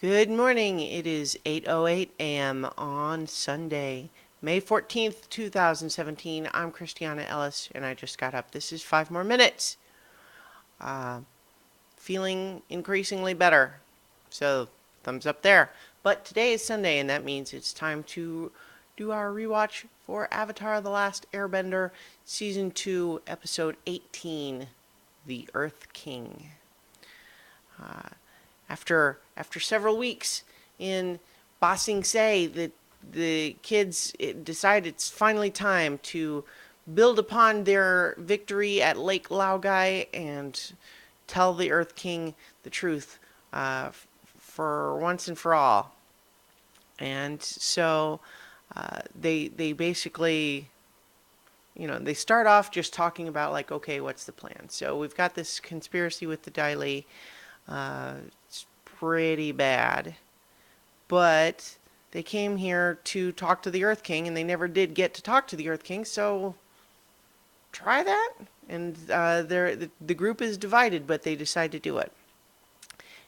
Good morning. It is 8:08 a.m. on Sunday, May 14th, 2017. I'm Christiana Ellis, and I just got up. This is 5 more minutes. Uh, Feeling increasingly better. So, thumbs up there. But today is Sunday, and that means it's time to do our rewatch for Avatar The Last Airbender, Season 2, Episode 18, The Earth King. After several weeks in Ba Sing Se, the kids decide it's finally time to build upon their victory at Lake Laogai and tell the Earth King the truth for once and for all. And so they basically, they start off just talking about like, okay, what's the plan? So we've got this conspiracy with the Dai Li. It's pretty bad. But they came here to talk to the Earth King, and they never did get to talk to the Earth King, so try that. And the group is divided, but they decide to do it.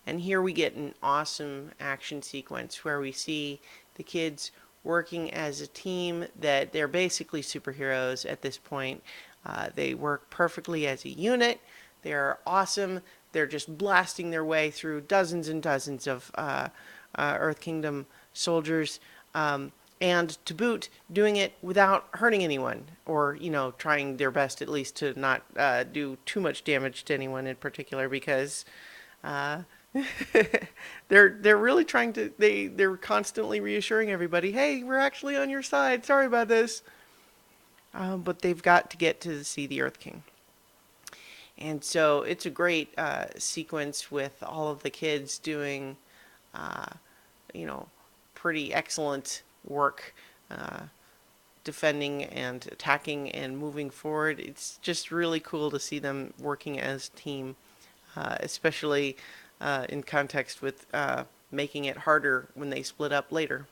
And here we get an awesome action sequence where we see the kids working as a team that they're basically superheroes at this point. They work perfectly as a unit. They're awesome. They're just blasting their way through dozens and dozens of Earth Kingdom soldiers, and to boot, doing it without hurting anyone, or trying their best at least to not do too much damage to anyone in particular, because uh, they're really trying to they're constantly reassuring everybody, hey, we're actually on your side. Sorry about this, but they've got to get to see the Earth King. And so it's a great sequence with all of the kids doing, uh, pretty excellent work, defending and attacking and moving forward. It's just really cool to see them working as a team, especially in context with making it harder when they split up later.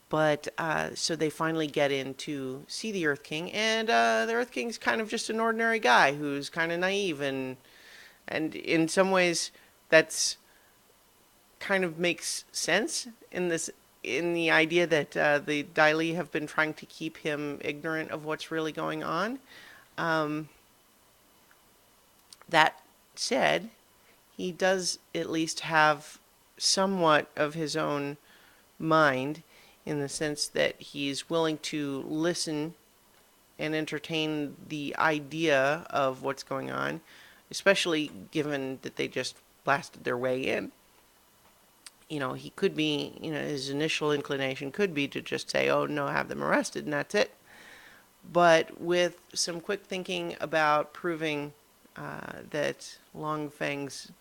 But so they finally get in to see the Earth King, and the Earth King's kind of just an ordinary guy who's kind of naive, and in some ways that's kind of makes sense in the idea that the Dai Li have been trying to keep him ignorant of what's really going on. Um, that said, he does at least have somewhat of his own mind, in the sense that he's willing to listen and entertain the idea of what's going on, especially given that they just blasted their way in. He could be, his initial inclination could be to just say, oh no, have them arrested, and that's it. But with some quick thinking about proving that Long Feng's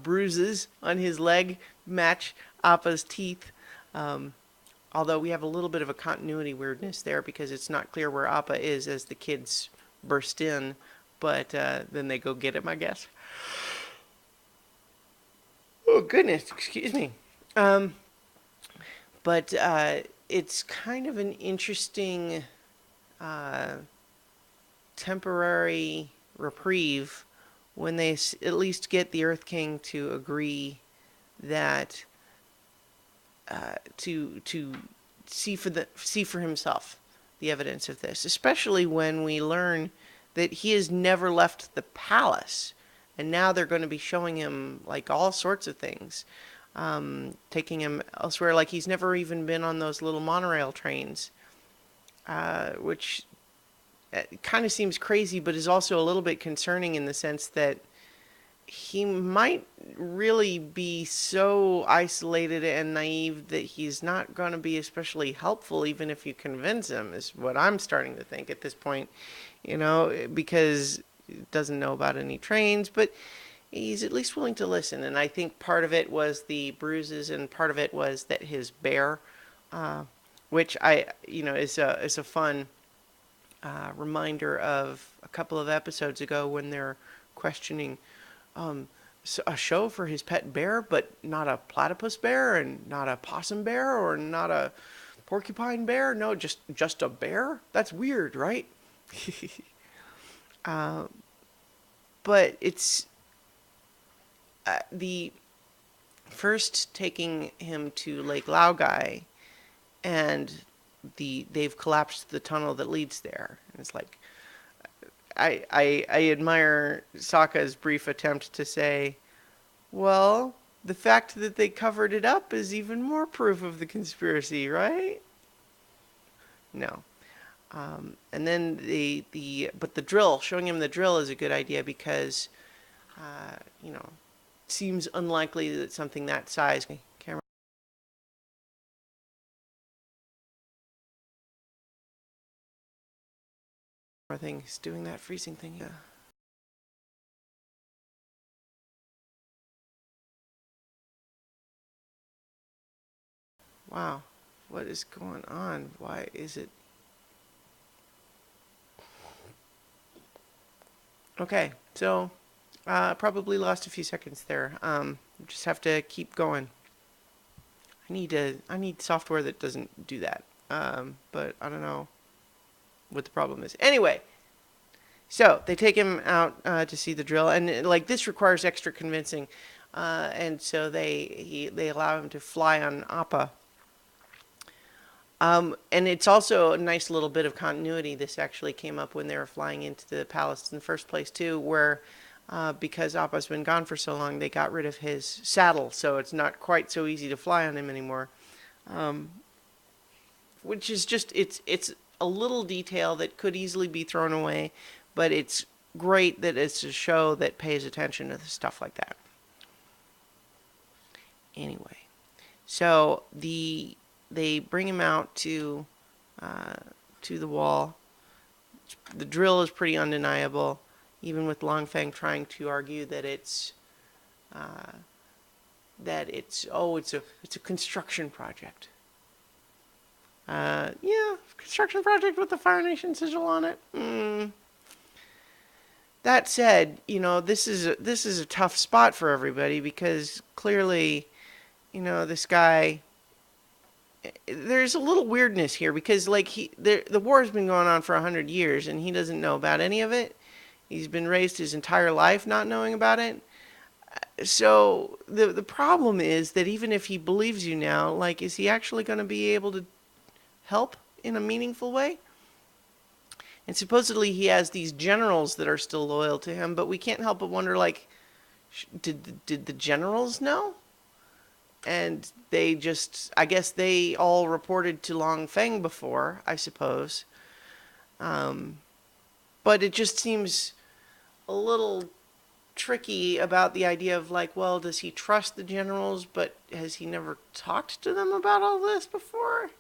bruises on his leg match Appa's teeth, although we have a little bit of a continuity weirdness there because it's not clear where Appa is as the kids burst in, but then they go get him, I guess. Oh, goodness, excuse me. But it's kind of an interesting uh, temporary reprieve when they at least get the Earth King to agree that to see for himself the evidence of this, especially when we learn that he has never left the palace, and now they're going to be showing him like all sorts of things, taking him elsewhere, like he's never even been on those little monorail trains, which kind of seems crazy, but is also a little bit concerning in the sense that he might really be so isolated and naive that he's not going to be especially helpful, even if you convince him, is what I'm starting to think at this point, because he doesn't know about any trains, but he's at least willing to listen. And I think part of it was the bruises, and part of it was that his bear, which is a fun reminder of a couple of episodes ago when they're questioning a show for his pet bear, but not a platypus bear, and not a possum bear, or not a porcupine bear. No, just a bear. That's weird, right? But it's the first taking him to Lake Laogai, and they've collapsed the tunnel that leads there. And it's like, I admire Sokka's brief attempt to say, well, the fact that they covered it up is even more proof of the conspiracy, right? No. And then but the drill, showing him the drill is a good idea because, you know, it seems unlikely that something that size, camera thing is doing that freezing thing. Yeah. Wow. What is going on? Why is it? Okay, so probably lost a few seconds there. Just have to keep going. I need software that doesn't do that. But I don't know what the problem is. Anyway, so they take him out to see the drill, and like this requires extra convincing, and so they allow him to fly on Appa. And it's also a nice little bit of continuity. This actually came up when they were flying into the palace in the first place too, where because Appa's been gone for so long, they got rid of his saddle, so it's not quite so easy to fly on him anymore. Um, which is just it's a little detail that could easily be thrown away, but it's great that it's a show that pays attention to stuff like that. Anyway, so they bring him out uh, to the wall. The drill is pretty undeniable, even with Longfeng trying to argue uh, that it's a construction project. Yeah, construction project with the Fire Nation sigil on it. That said, you know, this is a tough spot for everybody because clearly, you know, this guy. There's a little weirdness here because like the war has been going on for 100 years and he doesn't know about any of it. He's been raised his entire life not knowing about it. So the problem is that even if he believes you now, like, is he actually going to be able to help in a meaningful way? And supposedly he has these generals that are still loyal to him, but we can't help but wonder, like, did the generals know? And they just, I guess they all reported to Long Feng before, I suppose. Um, but it just seems a little tricky about the idea of like, well, does he trust the generals, but has he never talked to them about all this before?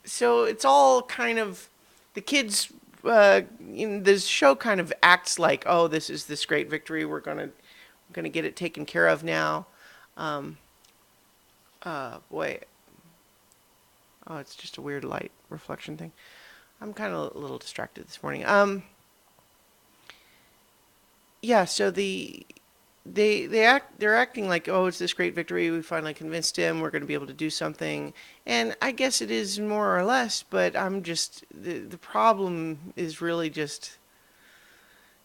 So it's all kind of the kids. This show kind of acts like, oh, this is this great victory. We're gonna get it taken care of now. Um, boy, oh, it's just a weird light reflection thing. I'm kind of a little distracted this morning. Yeah. So they're acting like, oh, it's this great victory. We finally convinced him. We're going to be able to do something. And I guess it is more or less. But I'm just the problem is really just,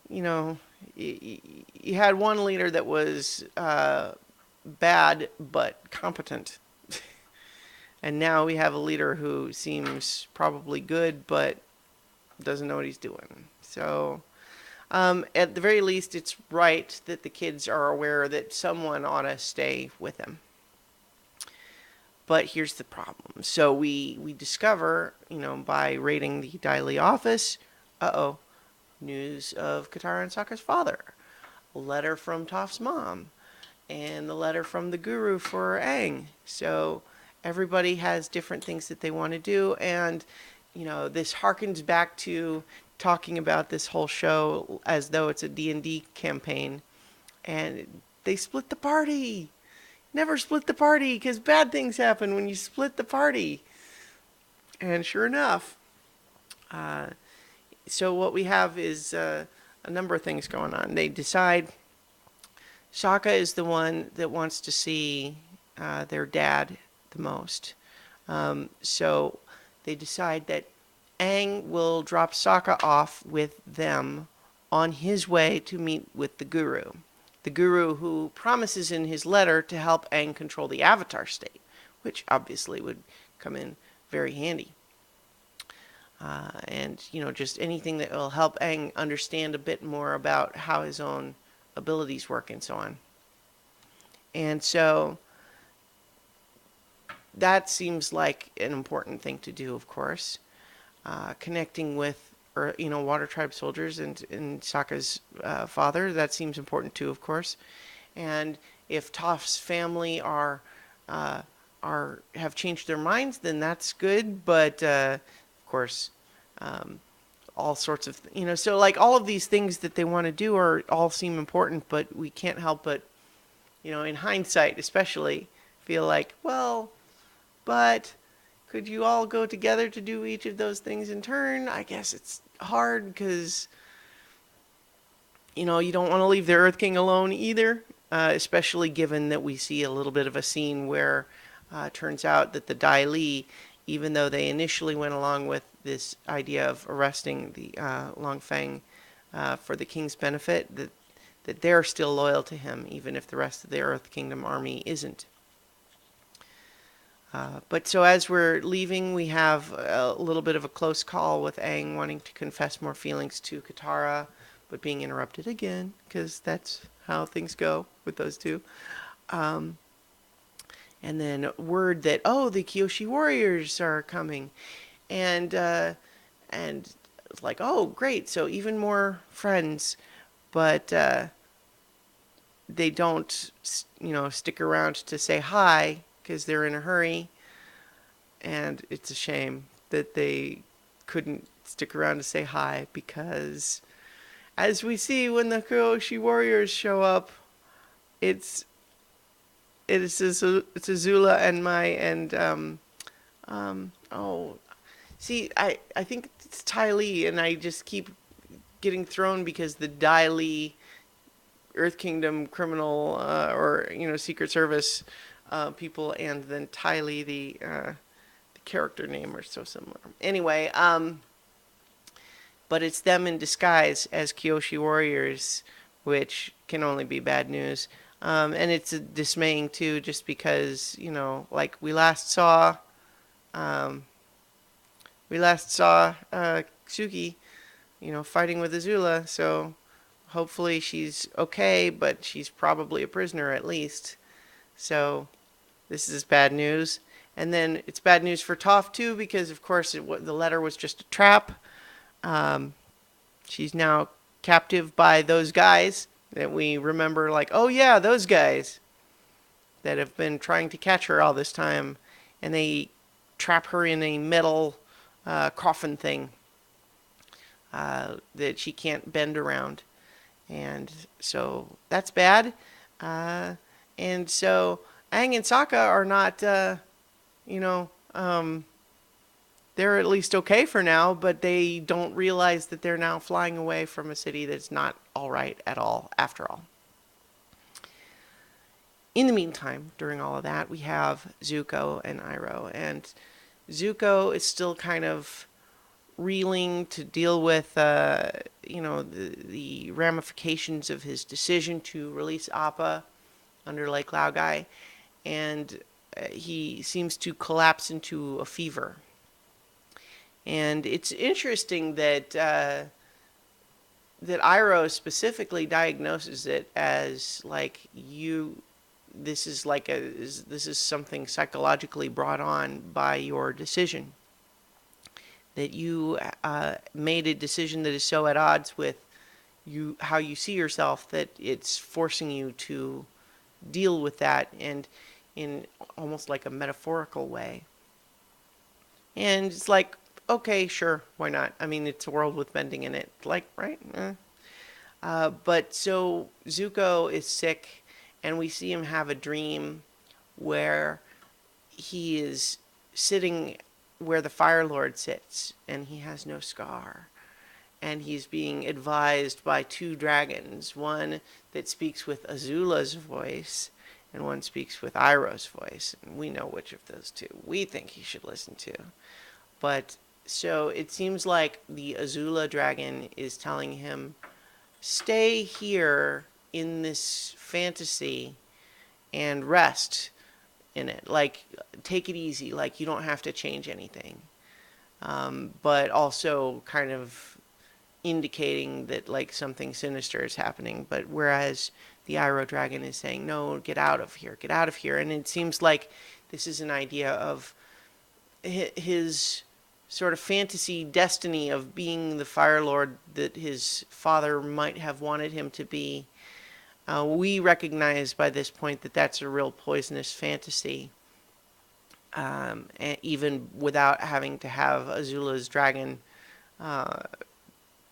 you know, you had one leader that was bad but competent. And now we have a leader who seems probably good, but doesn't know what he's doing. So, at the very least, it's right that the kids are aware that someone ought to stay with them. But here's the problem. So we discover, you know, by raiding the Daily office, news of Katara and Sokka's father, a letter from Toph's mom, and the letter from the guru for Aang. So everybody has different things that they want to do, and you know, this harkens back to talking about this whole show as though it's a D&D campaign, and they split the party. Never split the party because bad things happen when you split the party. And sure enough, uh, so what we have is a number of things going on. They decide Sokka is the one that wants to see their dad the most. So they decide that Aang will drop Sokka off with them on his way to meet with the guru. the guru who promises in his letter to help Aang control the avatar state, which obviously would come in very handy. And, just anything that will help Aang understand a bit more about how his own abilities work and so on. And so that seems like an important thing to do, of course. Connecting with, Water Tribe soldiers and Sokka's father, that seems important too, of course. And if Toph's family have changed their minds, then that's good. But of course, all sorts of so like all of these things that they want to do all seem important, but we can't help but in hindsight especially feel like, well, but could you all go together to do each of those things in turn? I guess it's hard because you don't want to leave the Earth King alone either, especially given that we see a little bit of a scene where it turns out that the Dai Li, even though they initially went along with this idea of arresting the Long Feng for the king's benefit, that they're still loyal to him, even if the rest of the Earth Kingdom army isn't. But so as we're leaving, we have a little bit of a close call with Aang wanting to confess more feelings to Katara, but being interrupted again, because that's how things go with those two. And then word that, the Kyoshi warriors are coming. And it's like, oh, great, so even more friends. But they don't, stick around to say hi, because they're in a hurry. And it's a shame that they couldn't stick around to say hi, because as we see when the Kyoshi warriors show up, it's Azula and Mai and I think it's Ty Lee, and I just keep getting thrown because the Dai Li Earth Kingdom criminal or Secret Service people, and then Ty Lee the character name are so similar. Anyway, but it's them in disguise as Kyoshi warriors, which can only be bad news. And it's dismaying too, just because like we last saw Suki, fighting with Azula. So hopefully she's okay, but she's probably a prisoner at least. So this is bad news. And then it's bad news for Toph too, because of course the letter was just a trap. She's now captive by those guys that we remember, like, oh yeah, those guys that have been trying to catch her all this time, and they trap her in a metal coffin thing that she can't bend around. And so that's bad. And so Aang and Sokka are not, they're at least okay for now, but they don't realize that they're now flying away from a city that's not all right at all, after all. In the meantime, during all of that, we have Zuko and Iroh, and Zuko is still kind of reeling to deal with, the ramifications of his decision to release Appa under Lake Laogai, and he seems to collapse into a fever. And it's interesting that that Iroh specifically diagnoses it as like this is something psychologically brought on by your decision. That you made a decision that is so at odds with how you see yourself that it's forcing you to deal with that, and in almost like a metaphorical way. And it's like, okay, sure, why not? I mean, it's a world with bending in it, like, right? But so Zuko is sick, and we see him have a dream where he is sitting where the Fire Lord sits, and he has no scar. And he's being advised by two dragons, one that speaks with Azula's voice, and one speaks with Iroh's voice. And we know which of those two we think he should listen to. But so it seems like the Azula dragon is telling him, stay here in this fantasy and rest in it. Like, take it easy. Like, you don't have to change anything. But also kind of indicating that like something sinister is happening. But whereas the Iroh Dragon is saying, no, get out of here, get out of here. And it seems like this is an idea of his sort of fantasy destiny of being the Fire Lord that his father might have wanted him to be. We recognize by this point that that's a real poisonous fantasy, and even without having to have Azula's dragon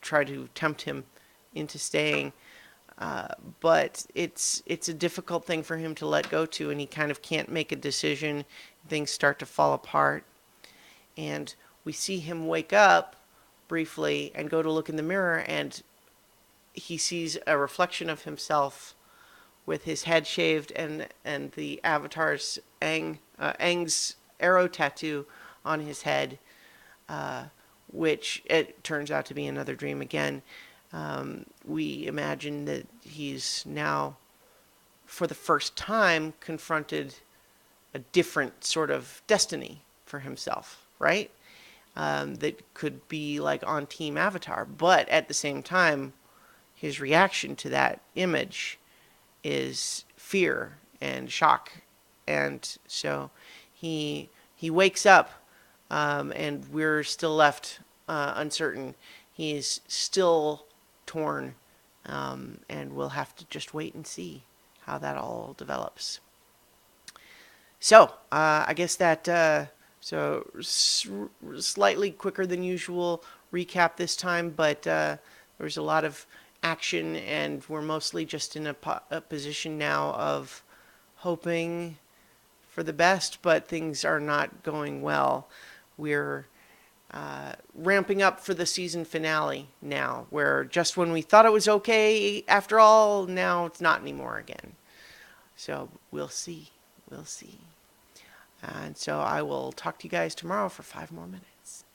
try to tempt him into staying. But it's a difficult thing for him to let go to, and he kind of can't make a decision. Things start to fall apart, and we see him wake up briefly and go to look in the mirror, and he sees a reflection of himself with his head shaved and the Avatar's Aang's arrow tattoo on his head, which it turns out to be another dream again. We imagine that he's now, for the first time, confronted a different sort of destiny for himself, right? That could be like on Team Avatar. But at the same time, his reaction to that image is fear and shock. And so he wakes up, and we're still left uncertain. He's still torn, and we'll have to just wait and see how that all develops. So I guess that slightly quicker than usual recap this time, but there was a lot of action, and we're mostly just in a position now of hoping for the best, but things are not going well. We're ramping up for the season finale now, where just when we thought it was okay, after all, now it's not anymore again. So we'll see. We'll see. And so I will talk to you guys tomorrow for 5 more minutes.